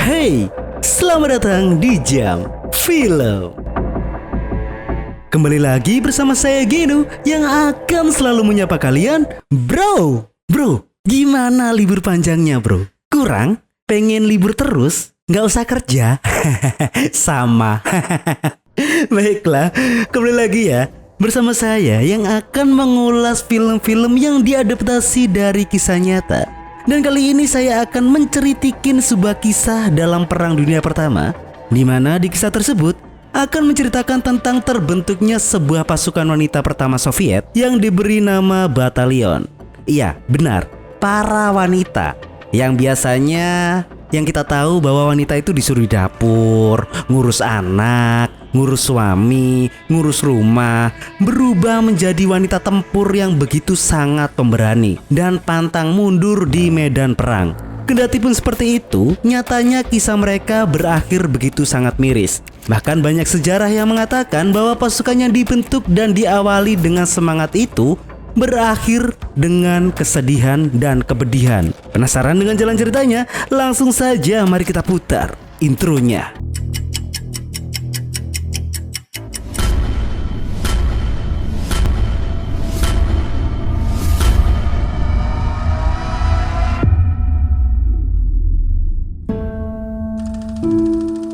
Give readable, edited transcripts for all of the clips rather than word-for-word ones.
Hey, selamat datang di Jam Film. Kembali lagi bersama saya Genu yang akan selalu menyapa kalian. Bro, gimana libur panjangnya bro? Kurang? Pengen libur terus? Nggak usah kerja? Sama. Baiklah, kembali lagi ya bersama saya yang akan mengulas film-film yang diadaptasi dari kisah nyata. Dan kali ini saya akan menceritakan sebuah kisah dalam Perang Dunia Pertama, di mana di kisah tersebut akan menceritakan tentang terbentuknya sebuah pasukan wanita pertama Soviet yang diberi nama Batalion. Iya, benar, para wanita. Yang biasanya yang kita tahu bahwa wanita itu disuruh di dapur, ngurus anak, ngurus suami, ngurus rumah, berubah menjadi wanita tempur yang begitu sangat pemberani dan pantang mundur di medan perang. Kendati pun seperti itu, nyatanya kisah mereka berakhir begitu sangat miris. Bahkan banyak sejarah yang mengatakan bahwa pasukan yang dibentuk dan diawali dengan semangat itu berakhir dengan kesedihan dan kepedihan. Penasaran dengan jalan ceritanya? Langsung saja mari kita putar intronya.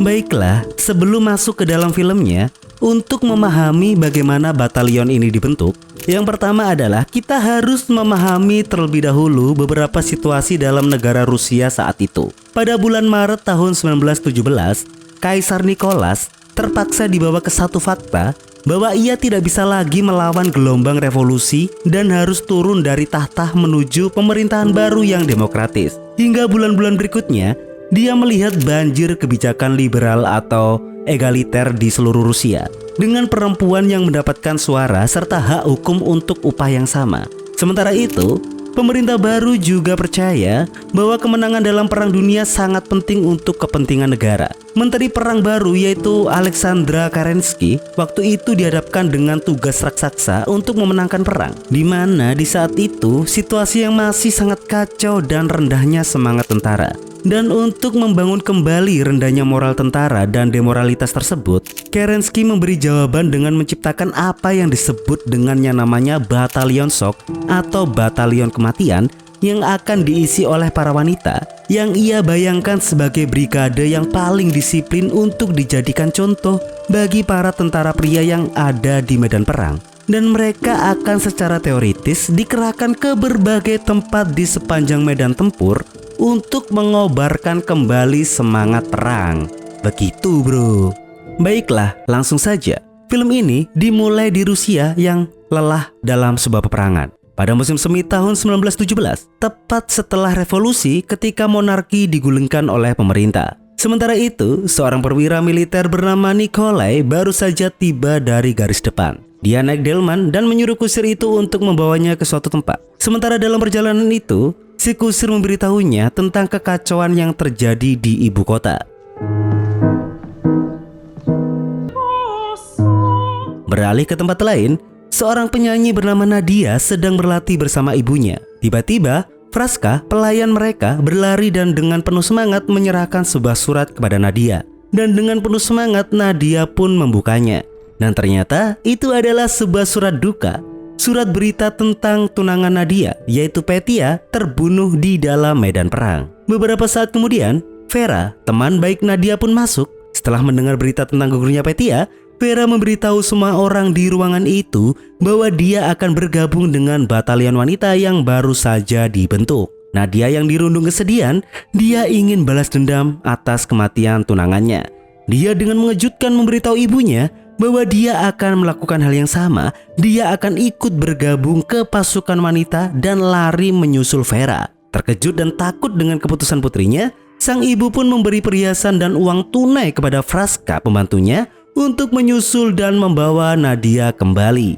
Baiklah, sebelum masuk ke dalam filmnya, untuk memahami bagaimana batalion ini dibentuk, yang pertama adalah kita harus memahami terlebih dahulu beberapa situasi dalam negara Rusia saat itu. Pada bulan Maret tahun 1917, Kaisar Nicholas terpaksa dibawa ke satu fakta bahwa ia tidak bisa lagi melawan gelombang revolusi dan harus turun dari tahta menuju pemerintahan baru yang demokratis. Hingga bulan-bulan berikutnya, dia melihat banjir kebijakan liberal atau egaliter di seluruh Rusia, dengan perempuan yang mendapatkan suara serta hak hukum untuk upah yang sama. Sementara itu, pemerintah baru juga percaya bahwa kemenangan dalam Perang Dunia sangat penting untuk kepentingan negara. Menteri Perang baru yaitu Alexandra Kerensky waktu itu dihadapkan dengan tugas raksasa untuk memenangkan perang, di mana di saat itu situasi yang masih sangat kacau dan rendahnya semangat tentara. Dan untuk membangun kembali rendahnya moral tentara dan demoralitas tersebut, Kerensky memberi jawaban dengan menciptakan apa yang disebut dengan yang namanya Batalion Shock atau Batalion Kematian yang akan diisi oleh para wanita yang ia bayangkan sebagai brigade yang paling disiplin untuk dijadikan contoh bagi para tentara pria yang ada di medan perang. Dan mereka akan secara teoritis dikerahkan ke berbagai tempat di sepanjang medan tempur untuk mengobarkan kembali semangat perang. Begitu bro. Baiklah, langsung saja. Film ini dimulai di Rusia yang lelah dalam sebuah peperangan. Pada musim semi tahun 1917, tepat setelah revolusi ketika monarki digulingkan oleh pemerintah. Sementara itu, seorang perwira militer bernama Nikolai baru saja tiba dari garis depan. Dia naik delman dan menyuruh kusir itu untuk membawanya ke suatu tempat. Sementara dalam perjalanan itu, si kusir memberitahunya tentang kekacauan yang terjadi di ibu kota. Beralih ke tempat lain, seorang penyanyi bernama Nadia sedang berlatih bersama ibunya. Tiba-tiba, Fraska, pelayan mereka, berlari dan dengan penuh semangat menyerahkan sebuah surat kepada Nadia. Dan dengan penuh semangat, Nadia pun membukanya. Dan ternyata itu adalah sebuah surat duka. Surat berita tentang tunangan Nadia, yaitu Petia, terbunuh di dalam medan perang. Beberapa saat kemudian, Vera, teman baik Nadia pun masuk. Setelah mendengar berita tentang gugurnya Petia, Vera memberitahu semua orang di ruangan itu bahwa dia akan bergabung dengan batalion wanita yang baru saja dibentuk. Nadia yang dirundung kesedihan, dia ingin balas dendam atas kematian tunangannya. Dia dengan mengejutkan memberitahu ibunya bahwa dia akan melakukan hal yang sama. Dia akan ikut bergabung ke pasukan wanita dan lari menyusul Vera. Terkejut dan takut dengan keputusan putrinya, sang ibu pun memberi perhiasan dan uang tunai kepada Fraska, pembantunya, untuk menyusul dan membawa Nadia kembali.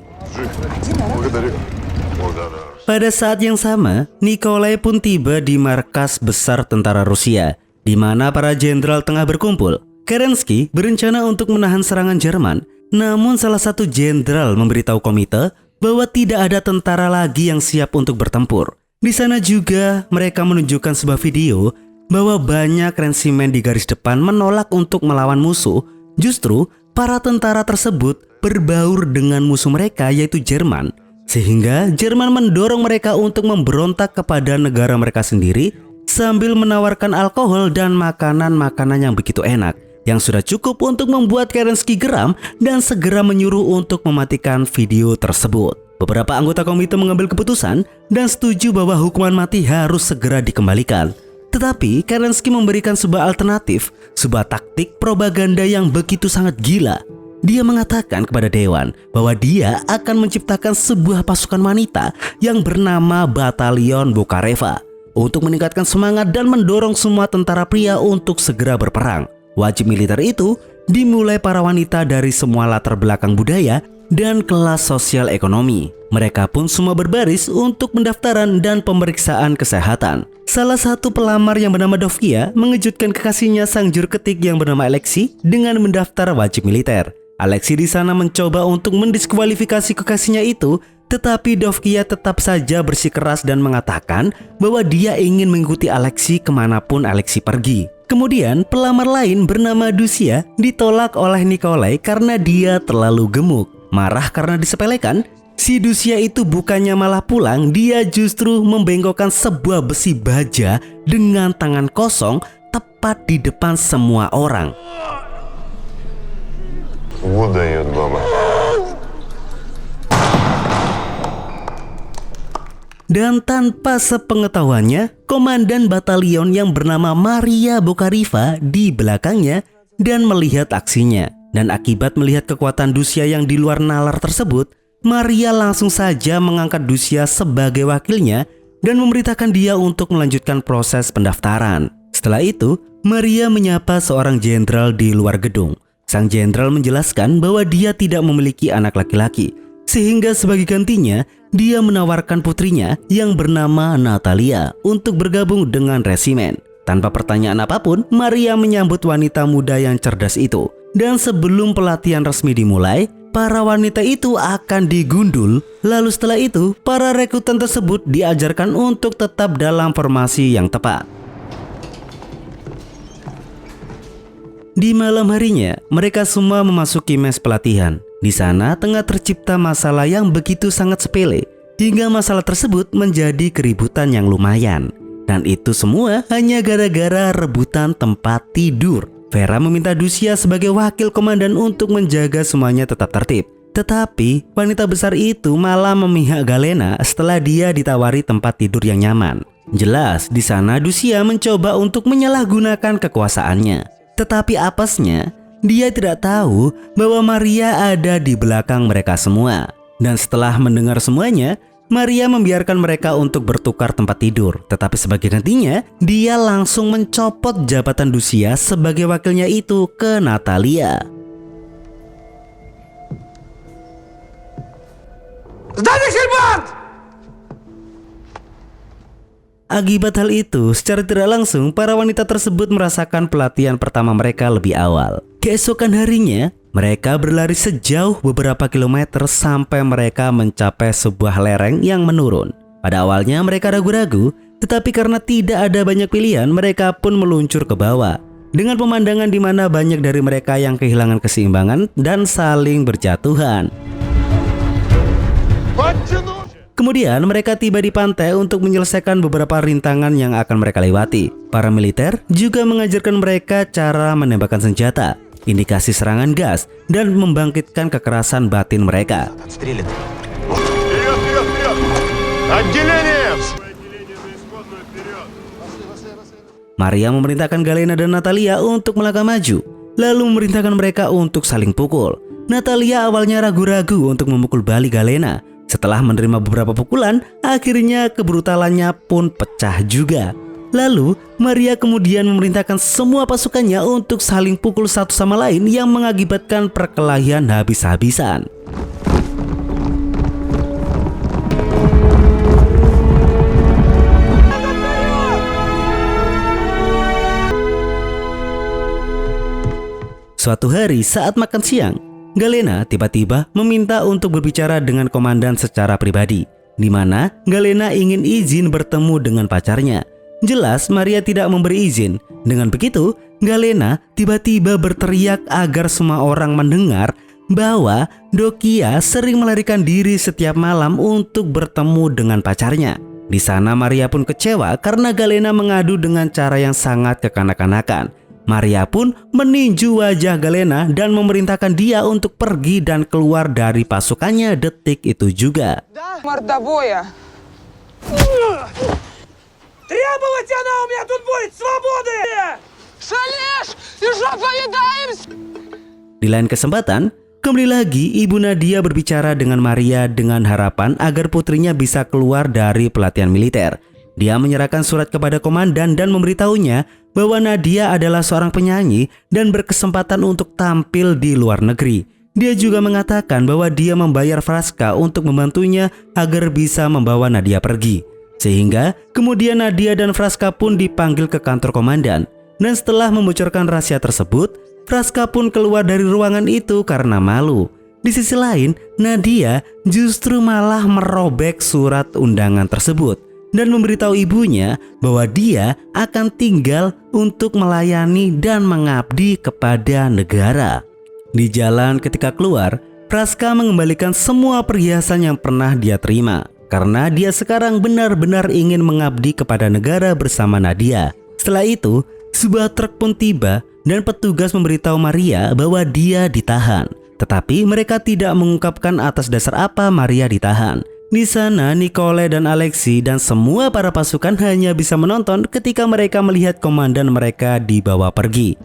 Pada saat yang sama, Nikolai pun tiba di markas besar tentara Rusia, di mana para jenderal tengah berkumpul. Kerensky berencana untuk menahan serangan Jerman, namun salah satu jenderal memberitahu komite bahwa tidak ada tentara lagi yang siap untuk bertempur. Di sana juga mereka menunjukkan sebuah video bahwa banyak resimen di garis depan menolak untuk melawan musuh. Justru para tentara tersebut berbaur dengan musuh mereka yaitu Jerman, sehingga Jerman mendorong mereka untuk memberontak kepada negara mereka sendiri sambil menawarkan alkohol dan makanan-makanan yang begitu enak, yang sudah cukup untuk membuat Kerensky geram dan segera menyuruh untuk mematikan video tersebut. Beberapa anggota komite mengambil keputusan dan setuju bahwa hukuman mati harus segera dikembalikan. Tetapi Kerensky memberikan sebuah alternatif, sebuah taktik propaganda yang begitu sangat gila. Dia mengatakan kepada Dewan bahwa dia akan menciptakan sebuah pasukan wanita yang bernama Batalion Bokareva untuk meningkatkan semangat dan mendorong semua tentara pria untuk segera berperang. Wajib militer itu dimulai para wanita dari semua latar belakang budaya dan kelas sosial ekonomi. Mereka pun semua berbaris untuk pendaftaran dan pemeriksaan kesehatan. Salah satu pelamar yang bernama Dovkia mengejutkan kekasihnya sang juru ketik yang bernama Alexei dengan mendaftar wajib militer. Alexei di sana mencoba untuk mendiskualifikasi kekasihnya itu, tetapi Dovkia tetap saja bersikeras dan mengatakan bahwa dia ingin mengikuti Alexei kemanapun Alexei pergi. Kemudian pelamar lain bernama Dusia ditolak oleh Nikolai karena dia terlalu gemuk. Marah karena disepelekan, si Dusia itu bukannya malah pulang, dia justru membengkokkan sebuah besi baja dengan tangan kosong tepat di depan semua orang. Удает баба. Dan tanpa sepengetahuannya, komandan batalion yang bernama Maria Bokareva di belakangnya dan melihat aksinya. Dan akibat melihat kekuatan Dusia yang di luar nalar tersebut, Maria langsung saja mengangkat Dusia sebagai wakilnya dan memberitakan dia untuk melanjutkan proses pendaftaran. Setelah itu, Maria menyapa seorang jenderal di luar gedung. Sang jenderal menjelaskan bahwa dia tidak memiliki anak laki-laki, sehingga sebagai gantinya, dia menawarkan putrinya yang bernama Natalia untuk bergabung dengan resimen. Tanpa pertanyaan apapun, Maria menyambut wanita muda yang cerdas itu. Dan sebelum pelatihan resmi dimulai, para wanita itu akan digundul. Lalu setelah itu, para rekrutan tersebut diajarkan untuk tetap dalam formasi yang tepat. Di malam harinya, mereka semua memasuki mes pelatihan. Di sana tengah tercipta masalah yang begitu sangat sepele, hingga masalah tersebut menjadi keributan yang lumayan. Dan itu semua hanya gara-gara rebutan tempat tidur. Vera meminta Dusia sebagai wakil komandan untuk menjaga semuanya tetap tertib. Tetapi wanita besar itu malah memihak Galena setelah dia ditawari tempat tidur yang nyaman. Jelas di sana Dusia mencoba untuk menyalahgunakan kekuasaannya. Tetapi apesnya, dia tidak tahu bahwa Maria ada di belakang mereka semua. Dan setelah mendengar semuanya, Maria membiarkan mereka untuk bertukar tempat tidur. Tetapi sebagai gantinya, dia langsung mencopot jabatan Dusia sebagai wakilnya itu ke Natalia. Akibat hal itu, secara tidak langsung para wanita tersebut merasakan pelatihan pertama mereka lebih awal. Keesokan harinya, mereka berlari sejauh beberapa kilometer sampai mereka mencapai sebuah lereng yang menurun. Pada awalnya mereka ragu-ragu, tetapi karena tidak ada banyak pilihan, mereka pun meluncur ke bawah. Dengan pemandangan di mana banyak dari mereka yang kehilangan keseimbangan dan saling berjatuhan. Kemudian mereka tiba di pantai untuk menyelesaikan beberapa rintangan yang akan mereka lewati. Para militer juga mengajarkan mereka cara menembakkan senjata, indikasi serangan gas, dan membangkitkan kekerasan batin mereka. Maria memerintahkan Galena dan Natalia untuk melangkah maju, lalu memerintahkan mereka untuk saling pukul. Natalia awalnya ragu-ragu untuk memukul balik Galena. Setelah menerima beberapa pukulan, akhirnya kebrutalannya pun pecah juga. Lalu, Maria kemudian memerintahkan semua pasukannya untuk saling pukul satu sama lain yang mengakibatkan perkelahian habis-habisan. Suatu hari saat makan siang, Galena tiba-tiba meminta untuk berbicara dengan komandan secara pribadi, di mana Galena ingin izin bertemu dengan pacarnya. Jelas Maria tidak memberi izin. Dengan begitu, Galena tiba-tiba berteriak agar semua orang mendengar bahwa Dokia sering melarikan diri setiap malam untuk bertemu dengan pacarnya. Di sana Maria pun kecewa karena Galena mengadu dengan cara yang sangat kekanak-kanakan. Maria pun meninju wajah Galena dan memerintahkan dia untuk pergi dan keluar dari pasukannya detik itu juga. Мордобоя. Требовать она у меня тут будет свободы! Шалишь! И жопу едаемся! Di lain kesempatan, kembali lagi Ibu Nadia berbicara dengan Maria dengan harapan agar putrinya bisa keluar dari pelatihan militer. Dia menyerahkan surat kepada komandan dan memberitahunya bahwa Nadia adalah seorang penyanyi dan berkesempatan untuk tampil di luar negeri. Dia juga mengatakan bahwa dia membayar Vraska untuk membantunya agar bisa membawa Nadia pergi. Sehingga kemudian Nadia dan Vraska pun dipanggil ke kantor komandan. Dan setelah membocorkan rahasia tersebut, Vraska pun keluar dari ruangan itu karena malu. Di sisi lain, Nadia justru malah merobek surat undangan tersebut dan memberitahu ibunya bahwa dia akan tinggal untuk melayani dan mengabdi kepada negara. Di jalan ketika keluar, Vraska mengembalikan semua perhiasan yang pernah dia terima karena dia sekarang benar-benar ingin mengabdi kepada negara bersama Nadia. Setelah itu, sebuah truk pun tiba dan petugas memberitahu Maria bahwa dia ditahan. Tetapi mereka tidak mengungkapkan atas dasar apa Maria ditahan. Di sana, Nicole dan Alexi dan semua para pasukan hanya bisa menonton ketika mereka melihat komandan mereka dibawa pergi.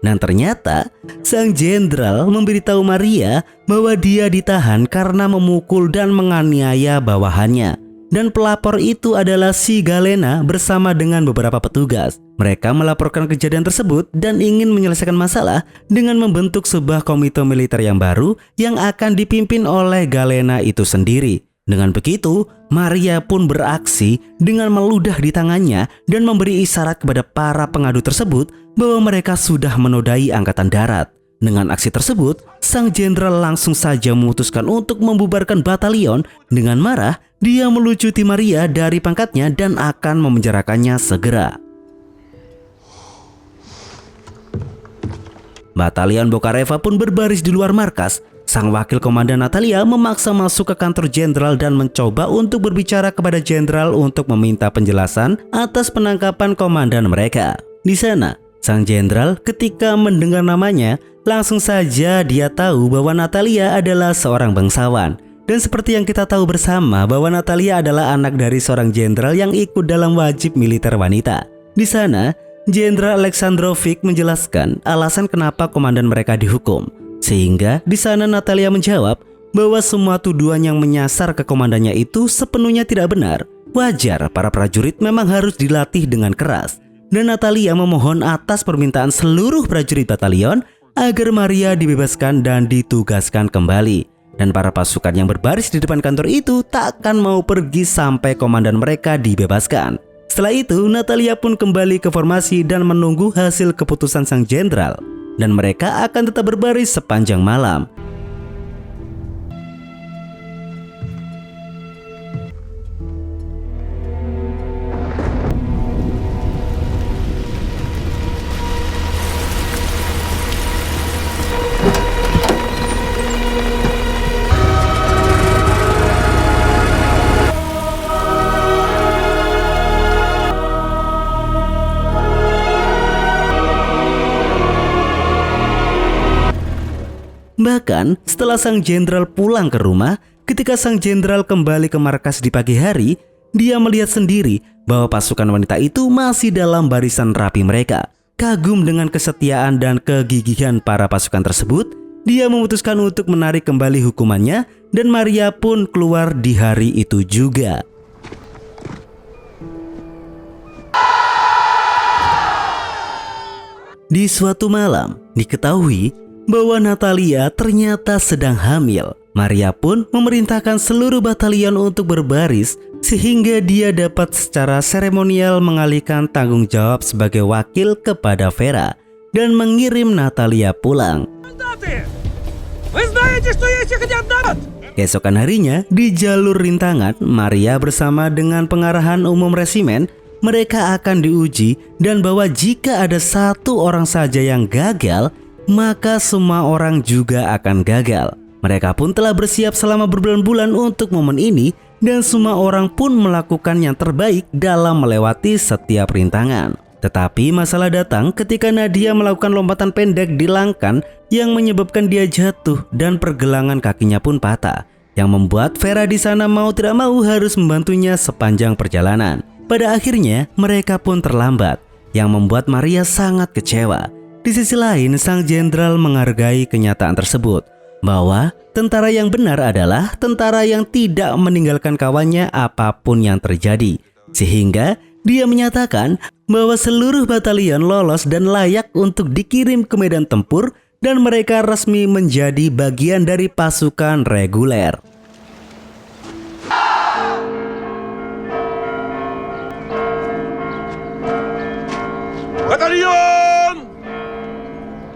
Dan ternyata sang jenderal memberitahu Maria bahwa dia ditahan karena memukul dan menganiaya bawahannya. Dan pelapor itu adalah si Galena bersama dengan beberapa petugas. Mereka melaporkan kejadian tersebut dan ingin menyelesaikan masalah dengan membentuk sebuah komite militer yang baru yang akan dipimpin oleh Galena itu sendiri. Dengan begitu, Maria pun beraksi dengan meludah di tangannya dan memberi isyarat kepada para pengadu tersebut bahwa mereka sudah menodai angkatan darat. Dengan aksi tersebut, sang jenderal langsung saja memutuskan untuk membubarkan batalion. Dengan marah, dia melucuti Maria dari pangkatnya dan akan memenjarakannya segera. Batalion Bokareva pun berbaris di luar markas. Sang wakil komandan Natalia memaksa masuk ke kantor jenderal dan mencoba untuk berbicara kepada jenderal untuk meminta penjelasan atas penangkapan komandan mereka. Di sana, sang jenderal ketika mendengar namanya, langsung saja dia tahu bahwa Natalia adalah seorang bangsawan. Dan seperti yang kita tahu bersama bahwa Natalia adalah anak dari seorang jenderal yang ikut dalam wajib militer wanita. Di sana, Jenderal Alexandrovic menjelaskan alasan kenapa komandan mereka dihukum. Sehingga di sana Natalia menjawab bahwa semua tuduhan yang menyasar ke komandannya itu sepenuhnya tidak benar. Wajar para prajurit memang harus dilatih dengan keras. Dan Natalia memohon atas permintaan seluruh prajurit batalion agar Maria dibebaskan dan ditugaskan kembali. Dan para pasukan yang berbaris di depan kantor itu tak akan mau pergi sampai komandan mereka dibebaskan. Setelah itu, Natalia pun kembali ke formasi dan menunggu hasil keputusan sang jenderal. Dan mereka akan tetap berbaris sepanjang malam. Bahkan setelah sang jenderal pulang ke rumah, ketika sang jenderal kembali ke markas di pagi hari, dia melihat sendiri bahwa pasukan wanita itu masih dalam barisan rapi mereka. Kagum dengan kesetiaan dan kegigihan para pasukan tersebut, dia memutuskan untuk menarik kembali hukumannya dan Maria pun keluar di hari itu juga. Di suatu malam, diketahui bahwa Natalia ternyata sedang hamil. Maria pun memerintahkan seluruh batalion untuk berbaris sehingga dia dapat secara seremonial mengalihkan tanggung jawab sebagai wakil kepada Vera dan mengirim Natalia pulang. Вы знаете, что есть их один народ? Keesokan harinya, di jalur rintangan, Maria bersama dengan pengarahan umum resimen, mereka akan diuji dan bahwa jika ada satu orang saja yang gagal, maka semua orang juga akan gagal. Mereka pun telah bersiap selama berbulan-bulan untuk momen ini dan semua orang pun melakukan yang terbaik dalam melewati setiap rintangan. Tetapi masalah datang ketika Nadia melakukan lompatan pendek di langkan yang menyebabkan dia jatuh dan pergelangan kakinya pun patah, yang membuat Vera di sana mau tidak mau harus membantunya sepanjang perjalanan. Pada akhirnya mereka pun terlambat, yang membuat Maria sangat kecewa. Di sisi lain, sang jenderal menghargai kenyataan tersebut, bahwa tentara yang benar adalah tentara yang tidak meninggalkan kawannya apapun yang terjadi, sehingga dia menyatakan bahwa seluruh batalion lolos dan layak untuk dikirim ke medan tempur dan mereka resmi menjadi bagian dari pasukan reguler. Батальон!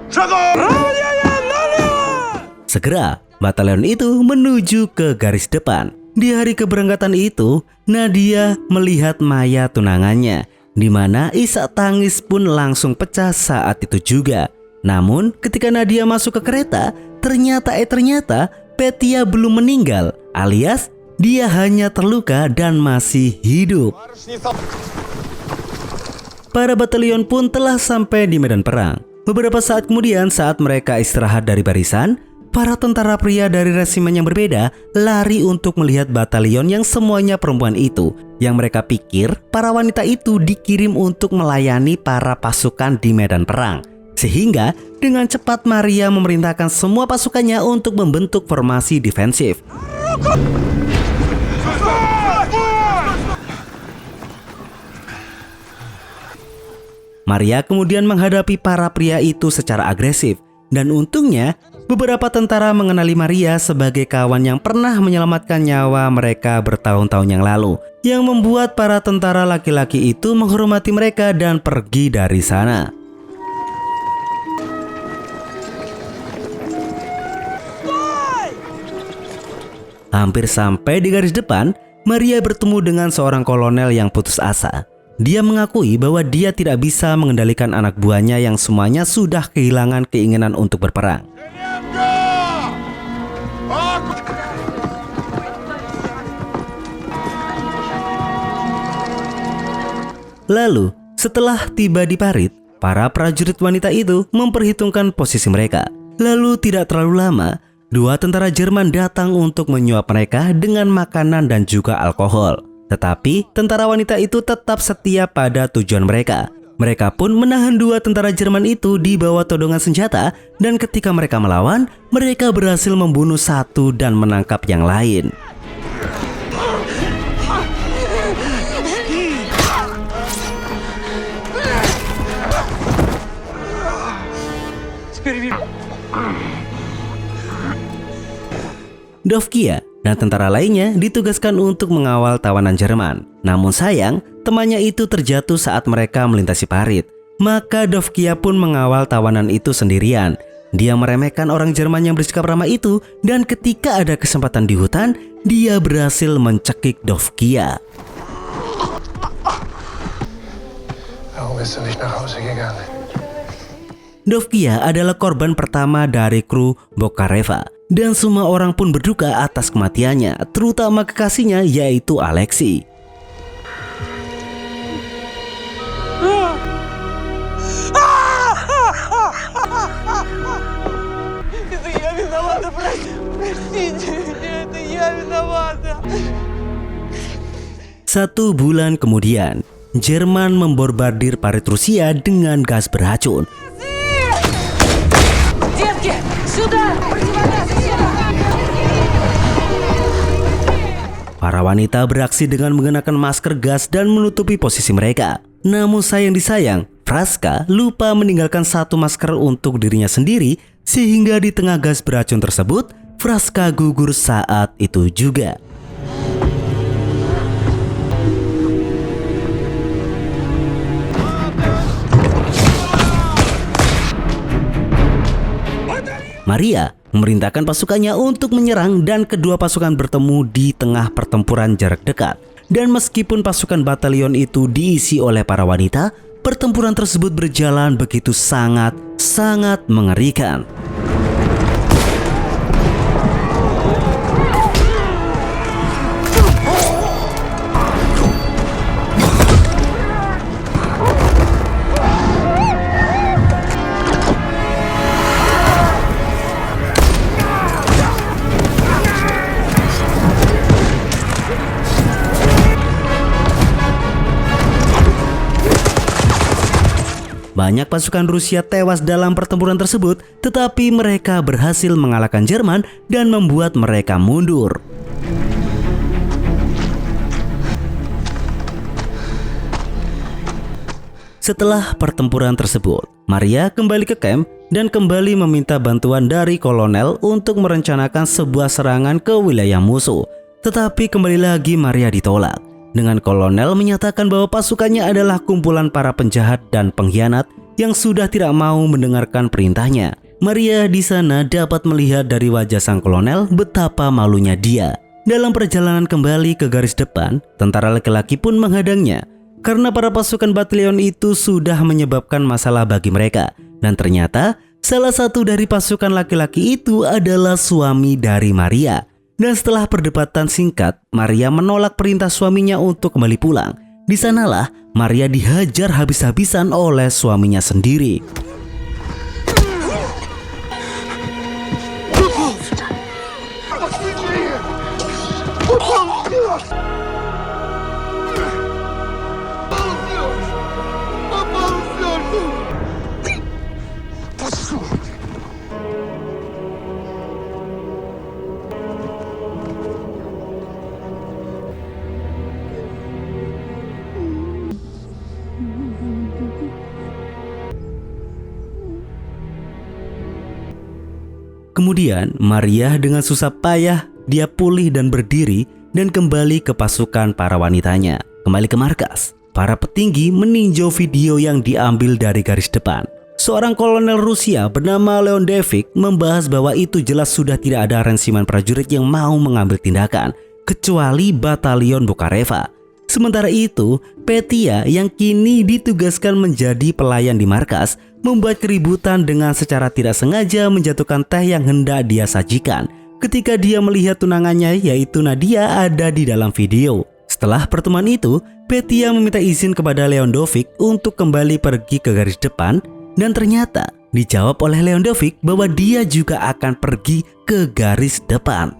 Шагом! Segera, batalion itu menuju ke garis depan. Di hari keberangkatan itu, Nadia melihat mayat tunangannya, di mana isak tangis pun langsung pecah saat itu juga. Namun, ketika Nadia masuk ke kereta, ternyata Petia belum meninggal, alias dia hanya terluka dan masih hidup. Para batalion pun telah sampai di medan perang. Beberapa saat kemudian, saat mereka istirahat dari barisan, para tentara pria dari resimen yang berbeda lari untuk melihat batalion yang semuanya perempuan itu, yang mereka pikir para wanita itu dikirim untuk melayani para pasukan di medan perang. Sehingga dengan cepat Maria memerintahkan semua pasukannya untuk membentuk formasi defensif. Maria kemudian menghadapi para pria itu secara agresif, dan untungnya beberapa tentara mengenali Maria sebagai kawan yang pernah menyelamatkan nyawa mereka bertahun-tahun yang lalu, yang membuat para tentara laki-laki itu menghormati mereka dan pergi dari sana. Hampir sampai di garis depan, Maria bertemu dengan seorang kolonel yang putus asa. Dia mengakui bahwa dia tidak bisa mengendalikan anak buahnya yang semuanya sudah kehilangan keinginan untuk berperang. Lalu, setelah tiba di parit, para prajurit wanita itu memperhitungkan posisi mereka. Lalu tidak terlalu lama, dua tentara Jerman datang untuk menyuap mereka dengan makanan dan juga alkohol. Tetapi tentara wanita itu tetap setia pada tujuan mereka. Mereka pun menahan dua tentara Jerman itu di bawah todongan senjata, dan ketika mereka melawan, mereka berhasil membunuh satu dan menangkap yang lain. Dovkia dan tentara lainnya ditugaskan untuk mengawal tawanan Jerman. Namun sayang, temannya itu terjatuh saat mereka melintasi parit. Maka Dovkia pun mengawal tawanan itu sendirian. Dia meremehkan orang Jerman yang bersikap ramah itu, dan ketika ada kesempatan di hutan, dia berhasil mencekik Dovkia. Dovkia adalah korban pertama dari kru Bokareva, dan semua orang pun berduka atas kematiannya, terutama kekasihnya yaitu Alexei. Satu bulan kemudian, Jerman membombardir parit Rusia dengan gas beracun. Para wanita beraksi dengan mengenakan masker gas dan menutupi posisi mereka. Namun sayang disayang, Fraska lupa meninggalkan satu masker untuk dirinya sendiri, sehingga di tengah gas beracun tersebut, Vraska gugur saat itu juga. Maria memerintahkan pasukannya untuk menyerang dan kedua pasukan bertemu di tengah pertempuran jarak dekat. Dan meskipun pasukan batalion itu diisi oleh para wanita, pertempuran tersebut berjalan begitu sangat mengerikan. Banyak pasukan Rusia tewas dalam pertempuran tersebut, tetapi mereka berhasil mengalahkan Jerman dan membuat mereka mundur. Setelah pertempuran tersebut, Maria kembali ke camp dan kembali meminta bantuan dari kolonel untuk merencanakan sebuah serangan ke wilayah musuh. Tetapi kembali lagi Maria ditolak. Dengan kolonel menyatakan bahwa pasukannya adalah kumpulan para penjahat dan pengkhianat yang sudah tidak mau mendengarkan perintahnya. Maria di sana dapat melihat dari wajah sang kolonel betapa malunya dia. Dalam perjalanan kembali ke garis depan, tentara laki-laki pun menghadangnya karena para pasukan batalion itu sudah menyebabkan masalah bagi mereka. Dan ternyata salah satu dari pasukan laki-laki itu adalah suami dari Maria. Dan setelah perdebatan singkat, Maria menolak perintah suaminya untuk kembali pulang. Di sanalah Maria dihajar habis-habisan oleh suaminya sendiri. Kemudian Maria dengan susah payah dia pulih dan berdiri dan kembali ke pasukan para wanitanya. Kembali ke markas, para petinggi meninjau video yang diambil dari garis depan. Seorang kolonel Rusia bernama Leondevic membahas bahwa itu jelas sudah tidak ada rensiman prajurit yang mau mengambil tindakan, kecuali batalion Bukareva. Sementara itu, Petia yang kini ditugaskan menjadi pelayan di markas membuat keributan dengan secara tidak sengaja menjatuhkan teh yang hendak dia sajikan ketika dia melihat tunangannya yaitu Nadia ada di dalam video. Setelah pertemuan itu, Petia meminta izin kepada Leondovic untuk kembali pergi ke garis depan dan ternyata dijawab oleh Leondovic bahwa dia juga akan pergi ke garis depan.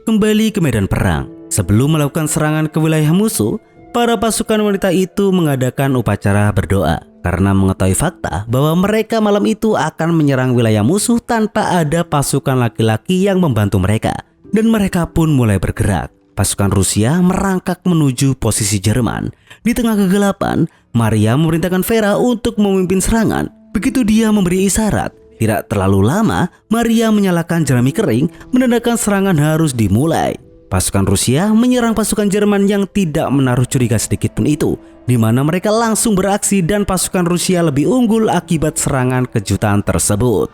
Kembali ke medan perang. Sebelum melakukan serangan ke wilayah musuh, para pasukan wanita itu mengadakan upacara berdoa karena mengetahui fakta bahwa mereka malam itu akan menyerang wilayah musuh tanpa ada pasukan laki-laki yang membantu mereka. Dan mereka pun mulai bergerak. Pasukan Rusia merangkak menuju posisi Jerman. Di tengah kegelapan, Maria memerintahkan Vera untuk memimpin serangan. Begitu dia memberi isyarat, tidak terlalu lama, Maria menyalakan jerami kering, menandakan serangan harus dimulai. Pasukan Rusia menyerang pasukan Jerman yang tidak menaruh curiga sedikit pun itu, di mana mereka langsung beraksi dan pasukan Rusia lebih unggul akibat serangan kejutan tersebut.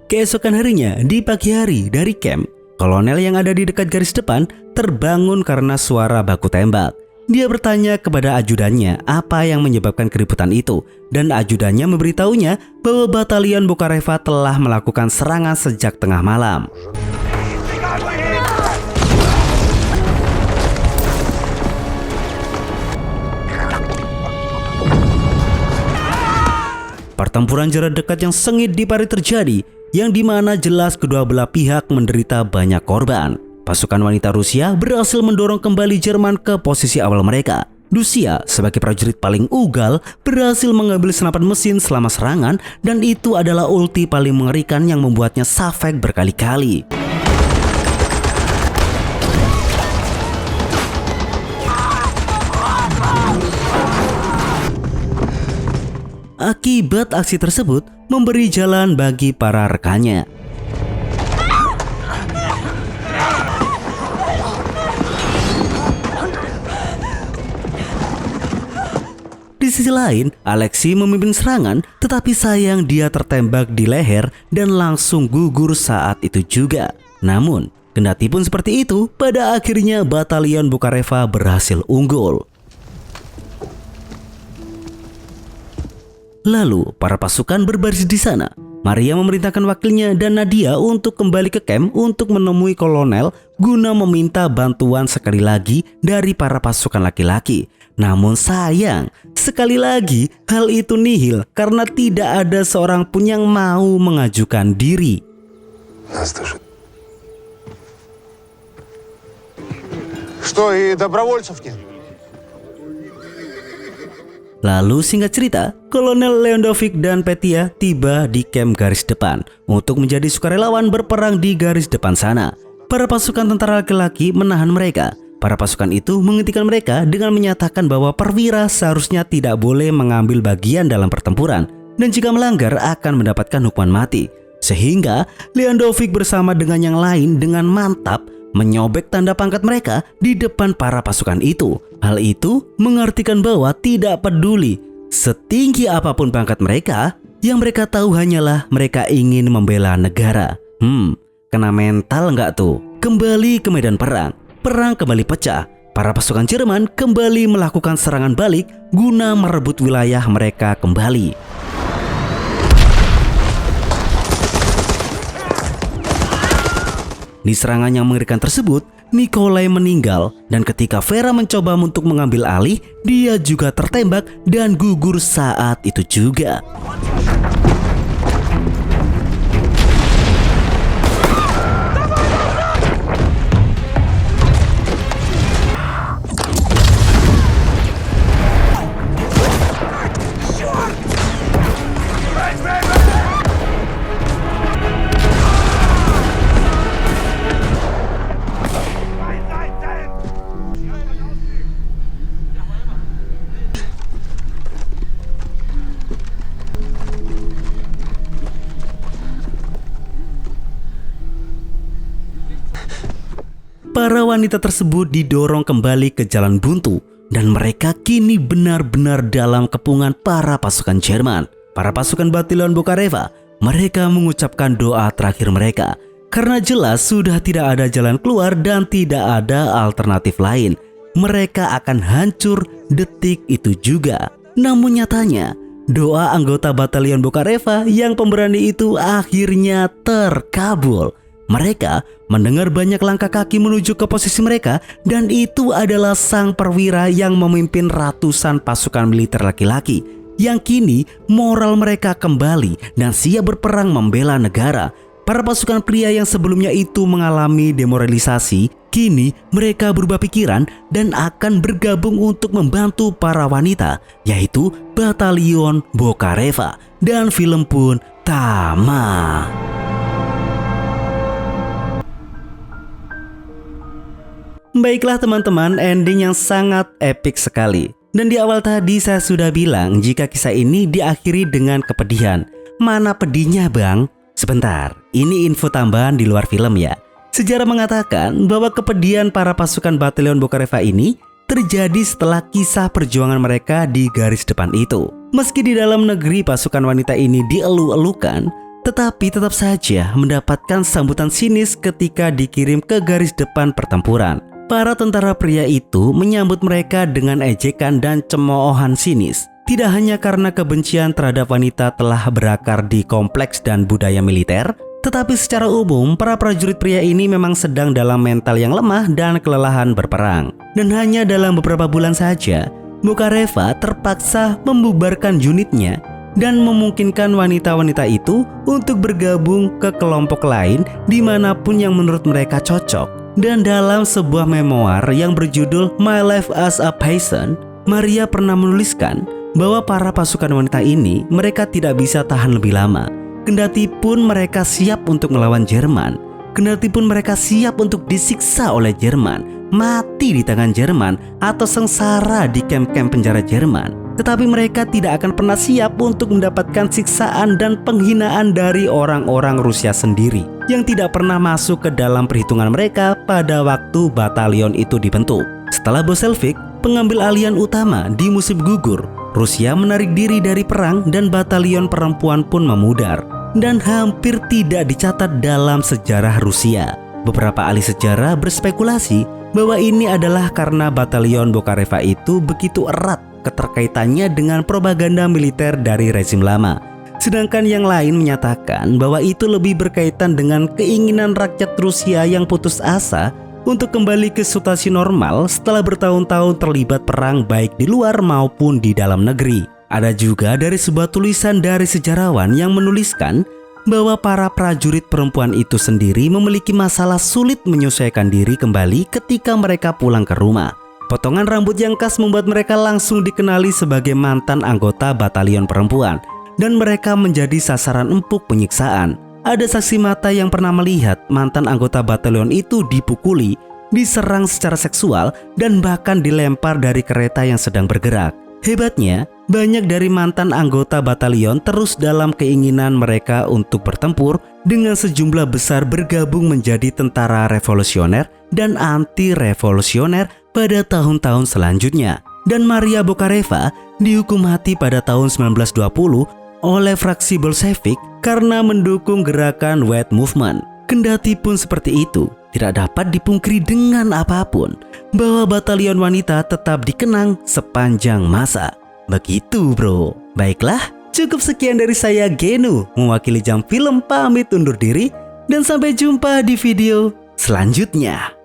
Keesokan harinya, di pagi hari dari camp, kolonel yang ada di dekat garis depan terbangun karena suara baku tembak. Dia bertanya kepada ajudannya apa yang menyebabkan keributan itu, dan ajudannya memberitahunya bahwa batalion Bukareva telah melakukan serangan sejak tengah malam. Pertempuran jarak dekat yang sengit di Paris terjadi, yang dimana jelas kedua belah pihak menderita banyak korban. Pasukan wanita Rusia berhasil mendorong kembali Jerman ke posisi awal mereka. Lucia sebagai prajurit paling ugal berhasil mengambil senapan mesin selama serangan, dan itu adalah ulti paling mengerikan yang membuatnya safek berkali-kali. Akibat aksi tersebut memberi jalan bagi para rekannya. Di sisi lain, Alexei memimpin serangan, tetapi sayang dia tertembak di leher dan langsung gugur saat itu juga. Namun, kendati pun seperti itu, pada akhirnya batalion Bukareva berhasil unggul. Lalu, para pasukan berbaris di sana. Maria memerintahkan wakilnya dan Nadia untuk kembali ke camp untuk menemui kolonel guna meminta bantuan sekali lagi dari para pasukan laki-laki. Namun sayang, sekali lagi hal itu nihil karena tidak ada seorang pun yang mau mengajukan diri. Что, и добровольцев нет? Lalu singkat cerita, Kolonel Leondovic dan Petia tiba di camp garis depan untuk menjadi sukarelawan berperang di garis depan sana. Para pasukan tentara laki-laki menahan mereka. Para pasukan itu menghentikan mereka dengan menyatakan bahwa perwira seharusnya tidak boleh mengambil bagian dalam pertempuran dan jika melanggar akan mendapatkan hukuman mati. Sehingga Leondovic bersama dengan yang lain dengan mantap menyobek tanda pangkat mereka di depan para pasukan itu. Hal itu mengartikan bahwa tidak peduli setinggi apapun pangkat mereka, yang mereka tahu hanyalah mereka ingin membela negara. Kena mental nggak tuh? Kembali ke medan perang. Perang kembali pecah. Para pasukan Jerman kembali melakukan serangan balik guna merebut wilayah mereka kembali. Di serangan yang mengerikan tersebut, Nikolai meninggal dan ketika Vera mencoba untuk mengambil alih, dia juga tertembak dan gugur saat itu juga. Para wanita tersebut didorong kembali ke jalan buntu dan mereka kini benar-benar dalam kepungan para pasukan Jerman. Para pasukan batalion Bukareva, mereka mengucapkan doa terakhir mereka karena jelas sudah tidak ada jalan keluar dan tidak ada alternatif lain. Mereka akan hancur detik itu juga. Namun nyatanya, doa anggota batalion Bukareva yang pemberani itu akhirnya terkabul. Mereka mendengar banyak langkah kaki menuju ke posisi mereka dan itu adalah sang perwira yang memimpin ratusan pasukan militer laki-laki yang kini moral mereka kembali dan siap berperang membela negara. Para pasukan pria yang sebelumnya itu mengalami demoralisasi, kini mereka berubah pikiran dan akan bergabung untuk membantu para wanita, yaitu Batalion Bukareva, dan film pun tamat. Baiklah teman-teman, ending yang sangat epik sekali. Dan di awal tadi saya sudah bilang jika kisah ini diakhiri dengan kepedihan. Mana pedihnya bang? Sebentar, ini info tambahan di luar film ya. Sejarah mengatakan bahwa kepedihan para pasukan batalion Bukareva ini terjadi setelah kisah perjuangan mereka di garis depan itu. Meski di dalam negeri pasukan wanita ini dielu-elukan, tetapi tetap saja mendapatkan sambutan sinis ketika dikirim ke garis depan pertempuran. Para tentara pria itu menyambut mereka dengan ejekan dan cemoohan sinis. Tidak hanya karena kebencian terhadap wanita telah berakar di kompleks dan budaya militer, tetapi secara umum para prajurit pria ini memang sedang dalam mental yang lemah dan kelelahan berperang. Dan hanya dalam beberapa bulan saja, Bukareva terpaksa membubarkan unitnya dan memungkinkan wanita-wanita itu untuk bergabung ke kelompok lain dimanapun yang menurut mereka cocok. Dan dalam sebuah memoir yang berjudul My Life as a Peasant, Maria pernah menuliskan bahwa para pasukan wanita ini mereka tidak bisa tahan lebih lama. Kendati pun mereka siap untuk melawan Jerman, kendati pun mereka siap untuk disiksa oleh Jerman, mati di tangan Jerman atau sengsara di kamp-kamp penjara Jerman. Tetapi mereka tidak akan pernah siap untuk mendapatkan siksaan dan penghinaan dari orang-orang Rusia sendiri yang tidak pernah masuk ke dalam perhitungan mereka pada waktu batalion itu dibentuk. Setelah Bolshevik, pengambil alihan utama di musim gugur, Rusia menarik diri dari perang dan batalion perempuan pun memudar dan hampir tidak dicatat dalam sejarah Rusia. Beberapa ahli sejarah berspekulasi bahwa ini adalah karena batalion Bokareva itu begitu erat keterkaitannya dengan propaganda militer dari rezim lama. Sedangkan yang lain menyatakan bahwa itu lebih berkaitan dengan keinginan rakyat Rusia yang putus asa untuk kembali ke situasi normal setelah bertahun-tahun terlibat perang baik di luar maupun di dalam negeri. Ada juga dari sebuah tulisan dari sejarawan yang menuliskan bahwa para prajurit perempuan itu sendiri memiliki masalah sulit menyesuaikan diri kembali ketika mereka pulang ke rumah. Potongan rambut yang khas membuat mereka langsung dikenali sebagai mantan anggota batalion perempuan dan mereka menjadi sasaran empuk penyiksaan. Ada saksi mata yang pernah melihat mantan anggota batalion itu dipukuli, diserang secara seksual dan bahkan dilempar dari kereta yang sedang bergerak. Hebatnya, banyak dari mantan anggota batalion terus dalam keinginan mereka untuk bertempur dengan sejumlah besar bergabung menjadi tentara revolusioner dan anti-revolusioner pada tahun-tahun selanjutnya. Dan Maria Bokareva dihukum mati pada tahun 1920 oleh fraksi Bolshevik karena mendukung gerakan White Movement. Kendati pun seperti itu, tidak dapat dipungkiri dengan apapun bahwa batalion wanita tetap dikenang sepanjang masa. Begitu bro. Baiklah, cukup sekian dari saya Genu, mewakili Jam Film pamit undur diri dan sampai jumpa di video selanjutnya.